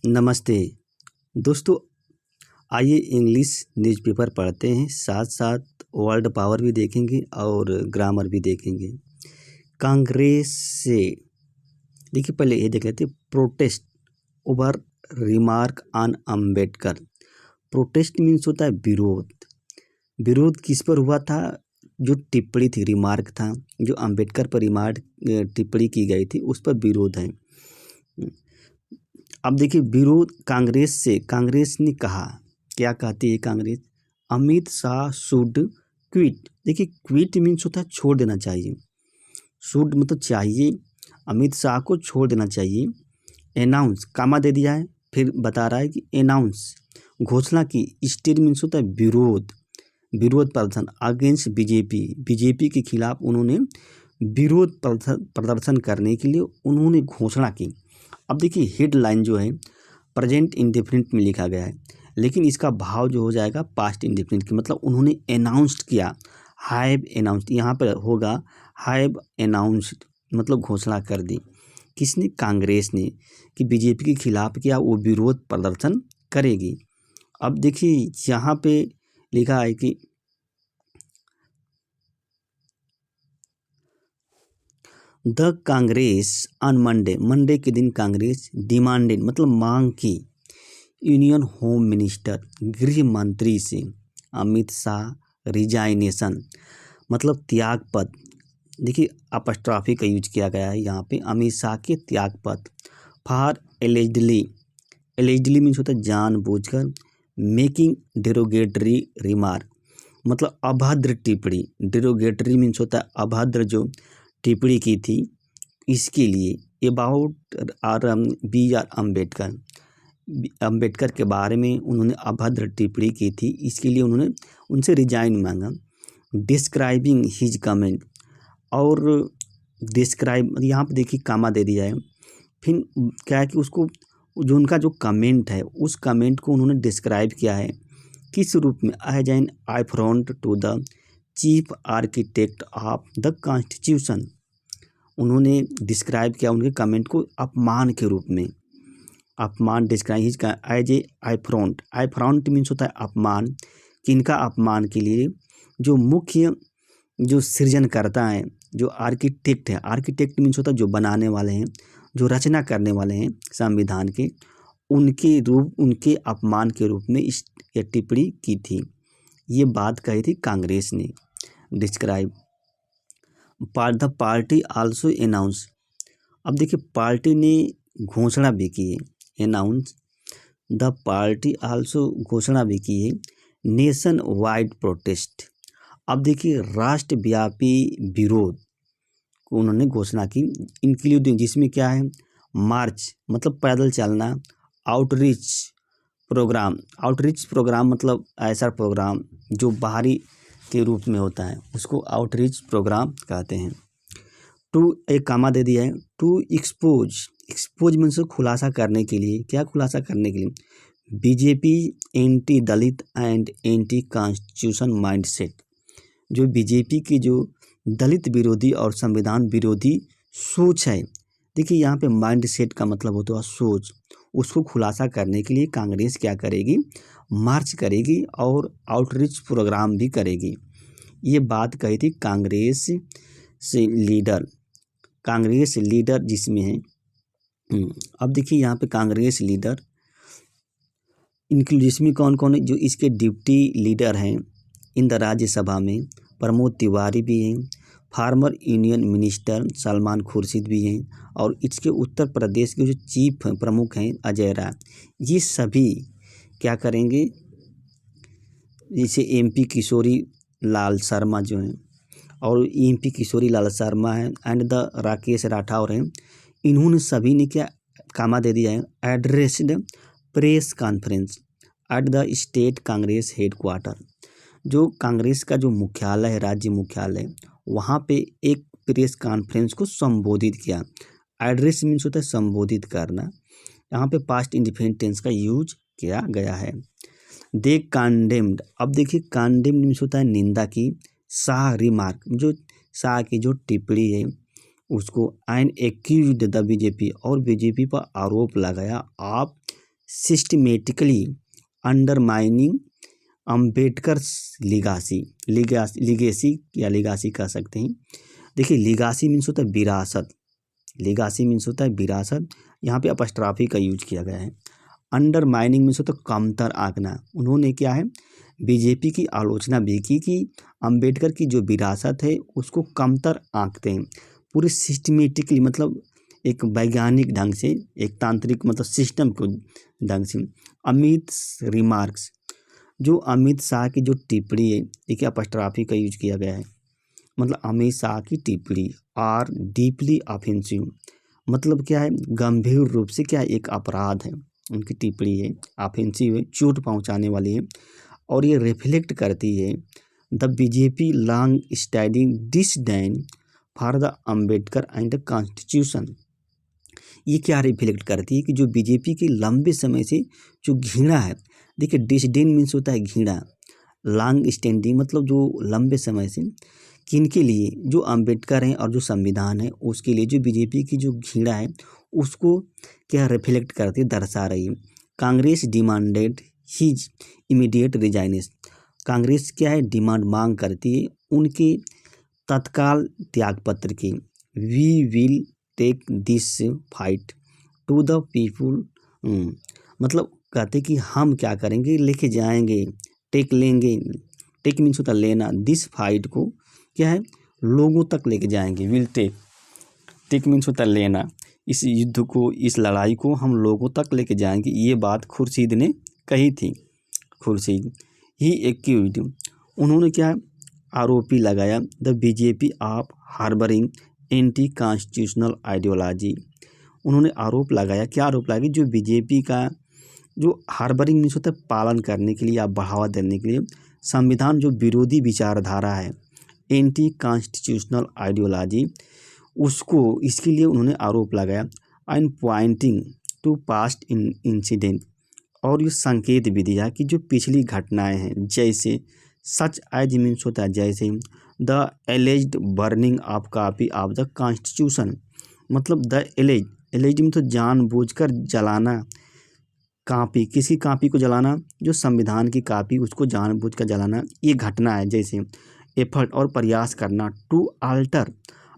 नमस्ते दोस्तों। आइए इंग्लिश न्यूज़पेपर पढ़ते हैं, साथ साथ वर्ल्ड पावर भी देखेंगे और ग्रामर भी देखेंगे। कांग्रेस से देखिए, पहले ये देख लेते हैं। Protest over remark on Ambedkar. Protest means होता है विरोध। विरोध किस पर हुआ था? जो टिप्पणी थी, रिमार्क था, जो अम्बेडकर पर रिमार्क टिप्पणी की गई थी, उस पर विरोध है। अब देखिए, विरोध कांग्रेस से। कांग्रेस ने कहा, क्या कहती है कांग्रेस? Amit Shah should quit. देखिए, क्विट मीन्स होता है छोड़ देना चाहिए। शुड मतलब चाहिए, अमित शाह को छोड़ देना चाहिए। अनाउंस, कामा दे दिया है, फिर बता रहा है कि अनाउंस, घोषणा की। स्टेट मीन्स होता है विरोध, विरोध प्रदर्शन अगेंस्ट बीजेपी। बीजेपी के खिलाफ उन्होंने विरोध प्रदर्शन करने के लिए उन्होंने घोषणा की। अब देखिए, हेडलाइन जो है प्रेजेंट इंडेफिनिट में लिखा गया है, लेकिन इसका भाव जो हो जाएगा पास्ट इंडेफिनिट की। मतलब उन्होंने अनाउंस्ड किया, हैव अनाउंस्ड। यहाँ पर होगा हैव अनाउंस्ड, मतलब घोषणा कर दी। किसने? कांग्रेस ने, कि बीजेपी के खिलाफ क्या वो विरोध प्रदर्शन करेगी। अब देखिए, यहाँ पे लिखा है कि the Congress on Monday, Monday के दिन कांग्रेस डिमांडेड, मतलब मांग की, यूनियन होम मिनिस्टर, गृह मंत्री से, अमित शाह रिजाइनेशन, मतलब त्याग पद। देखिए, अपस्ट्रॉफी का यूज किया गया है यहाँ पे, अमित शाह के त्याग पद। फॉर एलिजिडली, एलिजिडली मीन्स होता है जानबूझकर, मेकिंग डेरोगेटरी रिमार्क, मतलब अभद्र टिप्पणी। डेरोगेटरी मीन्स होता है अभद्र जो टिप्पणी की थी, इसके लिए about B R Ambedkar, Ambedkar के बारे में उन्होंने अभद्र टिप्पणी की थी, इसके लिए उन्होंने उनसे रिजाइन मांगा। डिस्क्राइबिंग हिज कमेंट, और डिस्क्राइब यहाँ पे देखिए कामा दे दिया है। फिर क्या है कि उसको, जो उनका जो कमेंट है, उस कमेंट को उन्होंने डिस्क्राइब किया है किस रूप में? As an affront to the chief architect of the constitution. उन्होंने डिस्क्राइब किया उनके कमेंट को अपमान के रूप में। अपमान डिस्क्राइब हिज का as a affront. Affront means होता है अपमान। किनका अपमान? के लिए जो मुख्य जो सृजन करता है, जो आर्किटेक्ट है। आर्किटेक्ट मीन्स होता है जो बनाने वाले हैं, जो रचना करने वाले हैं संविधान के, उनके रूप, उनके अपमान के रूप में इस टिप्पणी की थी। ये बात कही थी कांग्रेस ने। Describe the party also announce. अब देखिए, पार्टी ने घोषणा भी की है, अनाउंस। द पार्टी आल्सो, घोषणा भी की है, नेशन वाइड प्रोटेस्ट। अब देखिए, राष्ट्रव्यापी विरोध को उन्होंने घोषणा की, इंक्लूडिंग, जिसमें क्या है? मार्च मतलब पैदल चलना, आउटरीच प्रोग्राम। आउटरीच प्रोग्राम मतलब ऐसा प्रोग्राम जो बाहरी के रूप में होता है, उसको आउटरीच प्रोग्राम कहते हैं। टू, एक कामा दे दिया है, टू एक्सपोज। एक्सपोज मीन्स खुलासा करने के लिए। क्या खुलासा करने के लिए? BJP anti Dalit and anti constitution mindset. जो बीजेपी की जो दलित विरोधी और संविधान विरोधी सोच है, देखिए यहाँ पे माइंडसेट का मतलब होता है सोच, उसको खुलासा करने के लिए कांग्रेस क्या करेगी? मार्च करेगी और आउटरीच प्रोग्राम भी करेगी। ये बात कही थी कांग्रेस से लीडर, कांग्रेस लीडर जिसमें है। अब देखिए, यहाँ पे कांग्रेस लीडर इंक्लूड, जिसमें कौन कौन है? जो इसके डिप्टी लीडर हैं इन द राज्यसभा में, प्रमोद तिवारी भी हैं, farmer union minister Salman Khurshid भी हैं, और इसके उत्तर प्रदेश के जो चीफ प्रमुख हैं अजय राय। ये सभी क्या करेंगे? जैसे एमपी किशोरी लाल शर्मा जो हैं, और एमपी किशोरी लाल शर्मा हैं, एंड द राकेश राठौर हैं। इन्होंने सभी ने क्या कामा दे दिया है? Addressed press conference at the state Congress headquarter. जो कांग्रेस का जो मुख्यालय है, राज्य मुख्यालय, वहाँ पे एक प्रेस कॉन्फ्रेंस को संबोधित किया। एड्रेस मीन्स होता है संबोधित करना। यहाँ पे पास्ट इंडिफिनिट टेंस का यूज किया गया है। दे कंडेम्ड। अब देखिए, कंडेम्ड मीन्स होता है निंदा की। शाह रिमार्क, जो शाह की जो टिप्पणी है उसको, एंड एक्यूज्ड द बीजेपी, और बीजेपी पर आरोप लगाया आप सिस्टमेटिकली अंडरमाइनिंग अम्बेडकर्स लिगेसी कह सकते हैं। देखिए लिगासी मीन्स होता है विरासत, लिगासी मीन्स होता है विरासत, यहाँ पे अपस्ट्राफी का यूज किया गया है। अंडरमाइनिंग मीन्स होता है कमतर आंकना। उन्होंने क्या है बीजेपी की आलोचना भी की कि अंबेडकर की जो विरासत है उसको कमतर आंकते हैं। पूरे सिस्टमेटिकली मतलब एक वैज्ञानिक ढंग से, एक तांत्रिक मतलब सिस्टम को ढंग से। अमित रिमार्क्स, जो अमित शाह की जो टिप्पणी है, एक अपस्ट्राफी का यूज किया गया है, मतलब अमित शाह की टिप्पणी आर डीपली ऑफेंसिव, मतलब क्या है गंभीर रूप से क्या एक अपराध है। उनकी टिप्पणी है ऑफेंसिव है, चोट पहुंचाने वाली है, और ये रिफ्लेक्ट करती है the BJP long standing disdain for the Ambedkar and the constitution. ये क्या रिफ्लेक्ट करती है कि जो बीजेपी की लंबे समय से जो घृणा है, देखिए डिसडेन मीन्स होता है घृणा, लॉन्ग स्टैंडिंग मतलब जो लंबे समय से किनके लिए, जो अम्बेडकर हैं और जो संविधान है उसके लिए जो बीजेपी की जो घृणा है उसको क्या रिफ्लेक्ट करती दर्शा रही है। Congress demanded his immediate resignation, Congress क्या है डिमांड मांग करती है उनके तत्काल त्यागपत्र की। We will take this fight to the people, मतलब कहते कि हम क्या करेंगे लेके जाएंगे, टेक लेंगे, टेक मीन्स होता लेना, दिस फाइट को क्या है लोगों तक लेके जाएंगे। विल टेक, टेक मीन्स होता लेना, इस युद्ध को, इस लड़ाई को हम लोगों तक लेके जाएंगे। ये बात खुर्शीद ने कही थी। खुर्शीद ही एक्यूज्ड, उन्होंने क्या आरोपी लगाया the BJP of harbouring anti constitutional ideology. उन्होंने आरोप लगाया, क्या आरोप लगाया, जो बीजेपी का जो हार्बरिंग मीन्स होता है पालन करने के लिए या बढ़ावा देने के लिए संविधान जो विरोधी विचारधारा है, एंटी कॉन्स्टिट्यूशनल आइडियोलॉजी, उसको, इसके लिए उन्होंने आरोप लगाया। And pointing to past incident, और ये संकेत भी दिया कि जो पिछली घटनाएं हैं, जैसे सच एज मीन्स होता है जैसे the alleged burning of copy of the constitution, मतलब द एलेज्ड में तो जानबूझकर जलाना, कॉपी, किसी कॉपी को जलाना, जो संविधान की कॉपी उसको जानबूझकर जलाना, ये घटना है। जैसे एफर्ट और प्रयास करना, टू आल्टर,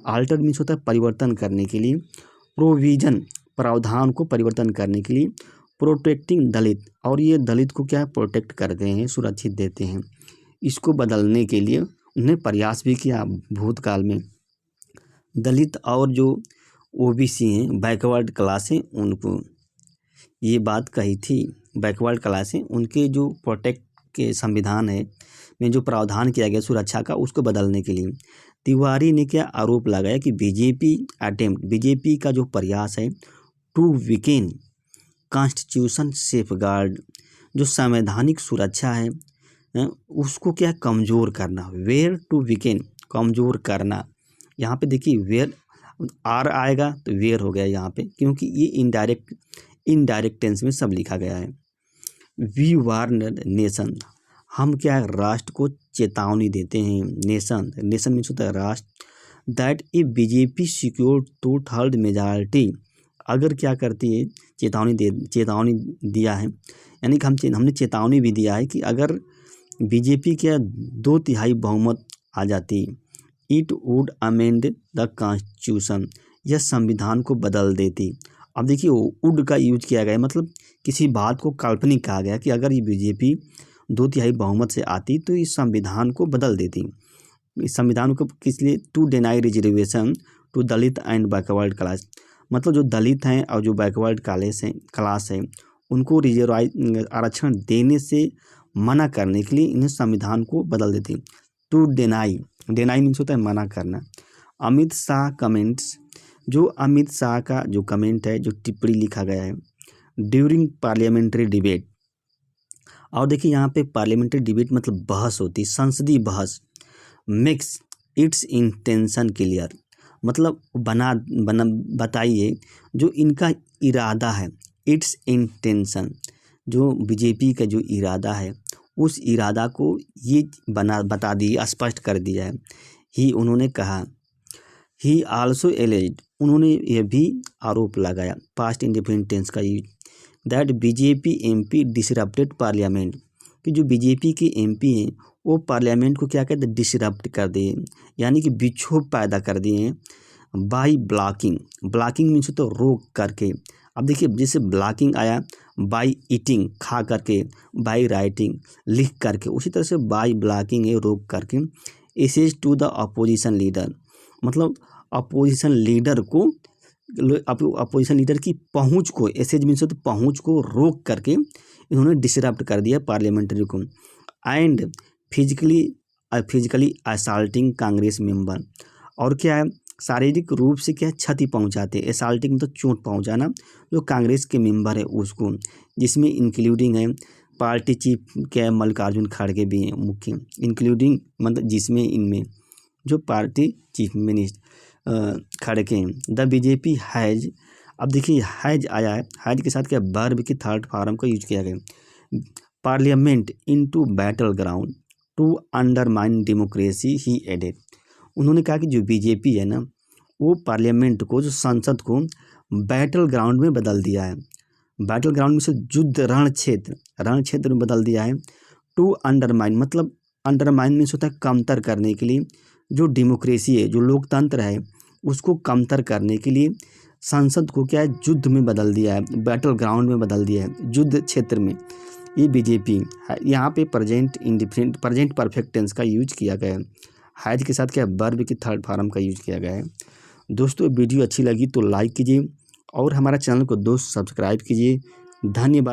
आल्टर मीन्स होता है परिवर्तन करने के लिए, प्रोविजन प्रावधान को परिवर्तन करने के लिए, प्रोटेक्टिंग दलित, और ये दलित को क्या प्रोटेक्ट करते हैं, सुरक्षित देते हैं, इसको बदलने के लिए उन्हें प्रयास भी किया भूतकाल में। दलित और जो ओबीसी हैं, बैकवर्ड क्लास हैं, उनको ये बात कही थी। बैकवर्ड क्लास हैं, उनके जो प्रोटेक्ट के संविधान है में जो प्रावधान किया गया सुरक्षा का, उसको बदलने के लिए तिवारी ने क्या आरोप लगाया कि बीजेपी का जो प्रयास है टू वीकेन कॉन्स्टिट्यूशन सेफगार्ड, जो संवैधानिक सुरक्षा है उसको क्या कमज़ोर करना, वेयर टू वीकेन कमज़ोर करना। यहाँ पे देखिए वेयर आर आएगा तो वेयर हो गया यहाँ पे, क्योंकि ये इनडायरेक्ट टेंस में सब लिखा गया है। वी वार्न नेशन, हम क्या राष्ट्र को चेतावनी देते हैं। नेशन मीन्स होता है राष्ट्र। That a BJP secure two third majority, अगर क्या करती है चेतावनी दिया है, यानी कि हमने चेतावनी भी दिया है कि अगर बीजेपी क्या 2/3 बहुमत आ जाती, it would amend the constitution, यह संविधान को बदल देती। अब देखिए वुड का यूज किया गया, मतलब किसी बात को काल्पनिक कहा गया कि अगर ये बीजेपी 2/3 बहुमत से आती तो इस संविधान को बदल देती। इस संविधान को किस लिए, to deny reservation to Dalit and backward class, मतलब जो दलित हैं और जो बैकवर्ड क्लास है उनको आरक्षण देने से मना करने के लिए इन्हें संविधान को बदल देती। टू डिनाई मीन्स होता है मना करना। अमित शाह कमेंट्स, जो अमित शाह का जो कमेंट है, जो टिप्पणी लिखा गया है ड्यूरिंग पार्लियामेंट्री डिबेट, और देखिए यहाँ पे पार्लियामेंट्री डिबेट मतलब बहस होती, संसदीय बहस, मेक्स इट्स इंटेंशन क्लियर, मतलब बताइए जो इनका इरादा है, इट्स इंटेंशन, जो बीजेपी का जो इरादा है उस इरादा को ये बता दिया, स्पष्ट कर दिया है। ही उन्होंने कहा, ही आल्सो एलेज्ड, उन्होंने यह भी आरोप लगाया, पास्ट इंडेफिनिट टेंस का use that BJP MP disrupted parliament, कि जो बीजेपी के एमपी हैं वो पार्लियामेंट को क्या कहते हैं, डिसरप्ट कर दिए, यानी कि विक्षोभ पैदा कर दिए हैं। बाई ब्लॉकिंग, ब्लॉकिंग मीन्स तो रोक करके। अब देखिए जैसे ब्लॉकिंग आया बाई ईटिंग खा करके, बाई राइटिंग लिख करके, उसी तरह से बाई ब्लॉकिंग है रोक करके। Access to the opposition leader, मतलब अपोजिशन लीडर को, अपोजिशन लीडर की पहुंच को, एसेज मीन्स तो पहुंच को रोक करके इन्होंने डिसरप्ट कर दिया पार्लियामेंट्री को। एंड फिजिकली असल्टिंग कांग्रेस मेंबर, और क्या है, शारीरिक रूप से क्या क्षति पहुंचाते, असल्टिंग मतलब चोट पहुंचाना जो कांग्रेस के मेंबर है उसको, जिसमें इंक्लूडिंग है पार्टी चीफ क्या है, मल्लिकार्जुन खड़गे भी हैं मुख्य, इंक्लूडिंग मतलब जिसमें इनमें जो पार्टी चीफ मिनिस्टर खड़गे हैं। द बीजेपी हैज, अब देखिए हैज आया है, हैज के साथ क्या वर्ब की थर्ड फॉर्म का यूज किया गया। Parliament into battleground to undermine democracy he added, उन्होंने कहा कि जो बीजेपी है ना वो पार्लियामेंट को, जो संसद को बैटल ग्राउंड में बदल दिया है। बैटल ग्राउंड में से युद्ध रण क्षेत्र में बदल दिया है। टू अंडरमाइन, मतलब अंडरमाइन मीन्स होता है कमतर करने के लिए, जो डेमोक्रेसी है, जो लोकतंत्र है, उसको कमतर करने के लिए संसद को क्या है, युद्ध में बदल दिया है, बैटल ग्राउंड में बदल दिया है, युद्ध क्षेत्र में। ये बीजेपी है। यहाँ पे प्रेजेंट परफेक्ट टेंस का यूज किया गया है। हैज के साथ क्या वर्ब की थर्ड फॉर्म का यूज किया गया है। दोस्तों वीडियो अच्छी लगी तो लाइक कीजिए और हमारा चैनल को दोस्त सब्सक्राइब कीजिए। धन्यवाद।